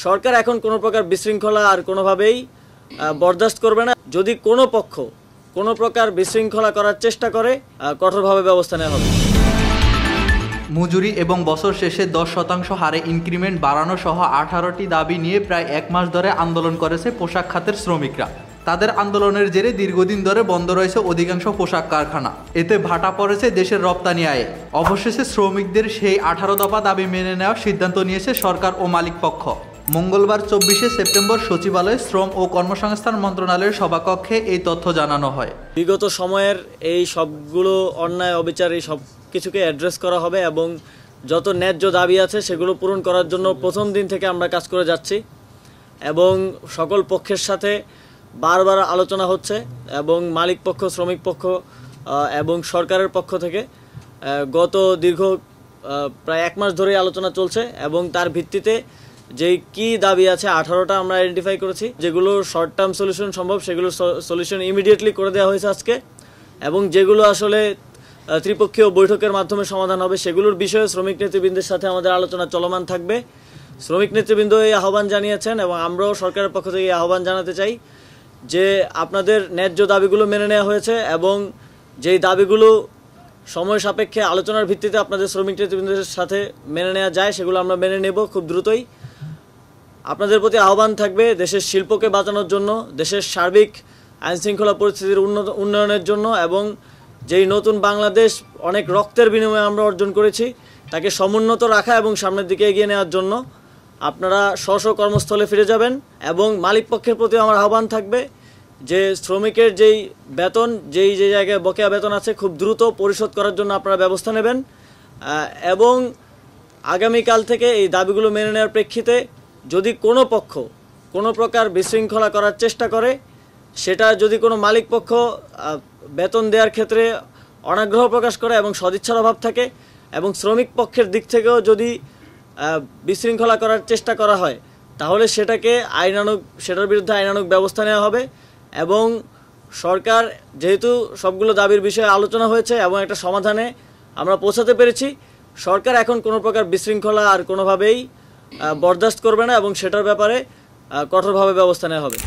সরকার এখন কোনো প্রকার বিশৃঙ্খলা আর কোনোভাবেই বরদাস্ত করবে না। যদি কোনো পক্ষ কোনো প্রকার বিশৃঙ্খলা করার চেষ্টা করে কঠোরভাবে ব্যবস্থা নেওয়া হবে। মজুরি এবং বছর শেষে 10% হারে ইনক্রিমেন্ট বাড়ানো সহ 18টি দাবি নিয়ে প্রায় এক মাস ধরে আন্দোলন করেছে পোশাক খাতের শ্রমিকরা। তাদের আন্দোলনের জেরে দীর্ঘদিন ধরে বন্ধ রয়েছে অধিকাংশ পোশাক কারখানা। এতে ভাটা পড়েছে দেশের রপ্তানি আয়ে। অবশেষে শ্রমিকদের সেই 18 দফা দাবি মেনে নেওয়ার সিদ্ধান্ত নিয়েছে সরকার ও মালিক পক্ষ। মঙ্গলবার 24শে সেপ্টেম্বর সচিবালয়ে শ্রম ও কর্মসংস্থান মন্ত্রণালয়ের সভাকক্ষে এই তথ্য জানানো হয়। বিগত সময়ের এই সবগুলো অন্যায় অবিচার এই সব কিছুকে অ্যাড্রেস করা হবে এবং যত ন্যায্য দাবি আছে সেগুলো পূরণ করার জন্য প্রথম দিন থেকে আমরা কাজ করে যাচ্ছি এবং সকল পক্ষের সাথে বারবার আলোচনা হচ্ছে এবং মালিক পক্ষ, শ্রমিক পক্ষ এবং সরকারের পক্ষ থেকে গত দীর্ঘ প্রায় এক মাস ধরেই আলোচনা চলছে এবং তার ভিত্তিতে যেই কি দাবি আছে 18টা আমরা আইডেন্টিফাই করেছি। যেগুলো শর্ট টার্ম সলিউশন সম্ভব সেগুলো সলিউশন ইমিডিয়েটলি করে দেওয়া হয়েছে আজকে, এবং যেগুলো আসলে ত্রিপক্ষীয় বৈঠকের মাধ্যমে সমাধান হবে সেগুলোর বিষয়ে শ্রমিক নেতৃবৃন্দের সাথে আমাদের আলোচনা চলমান থাকবে। শ্রমিক নেতৃবৃন্দ এই আহ্বান জানিয়েছেন এবং আমরাও সরকারের পক্ষ থেকে এই আহ্বান জানাতে চাই যে আপনাদের ন্যায্য দাবিগুলো মেনে নেওয়া হয়েছে এবং যেই দাবিগুলো সময় সাপেক্ষে আলোচনার ভিত্তিতে আপনাদের শ্রমিক নেতৃবৃন্দের সাথে মেনে নেওয়া যায় সেগুলো আমরা মেনে নেব খুব দ্রুতই। আপনাদের প্রতি আহ্বান থাকবে দেশের শিল্পকে বাঁচানোর জন্য, দেশের সার্বিক আইনশৃঙ্খলা পরিস্থিতির উন্নয়নের জন্য এবং যেই নতুন বাংলাদেশ অনেক রক্তের বিনিময়ে আমরা অর্জন করেছি তাকে সমুন্নত রাখা এবং সামনের দিকে এগিয়ে নেওয়ার জন্য আপনারা স্ব কর্মস্থলে ফিরে যাবেন। এবং মালিক পক্ষের প্রতি আমার আহ্বান থাকবে যে শ্রমিকের যেই বেতন যে জায়গায় বকেয়া বেতন আছে খুব দ্রুত পরিশোধ করার জন্য আপনারা ব্যবস্থা নেবেন এবং আগামীকাল থেকে এই দাবিগুলো মেনে নেওয়ার প্রেক্ষিতে যদি কোনো পক্ষ কোনো প্রকার বিশৃঙ্খলা করার চেষ্টা করে, সেটা যদি কোনো মালিক পক্ষ বেতন দেওয়ার ক্ষেত্রে অনাগ্রহ প্রকাশ করে এবং সদিচ্ছার অভাব থাকে এবং শ্রমিক পক্ষের দিক থেকেও যদি বিশৃঙ্খলা করার চেষ্টা করা হয় তাহলে সেটার বিরুদ্ধে আইনানুগ ব্যবস্থা নেওয়া হবে। এবং সরকার যেহেতু সবগুলো দাবির বিষয়ে আলোচনা হয়েছে এবং একটা সমাধানে আমরা পৌঁছাতে পেরেছি, সরকার এখন কোনো প্রকার বিশৃঙ্খলা আর কোনোভাবেই বরদাস্ত করবে না এবং সেটার ব্যাপারে কঠোরভাবে ব্যবস্থা নেওয়া হবে।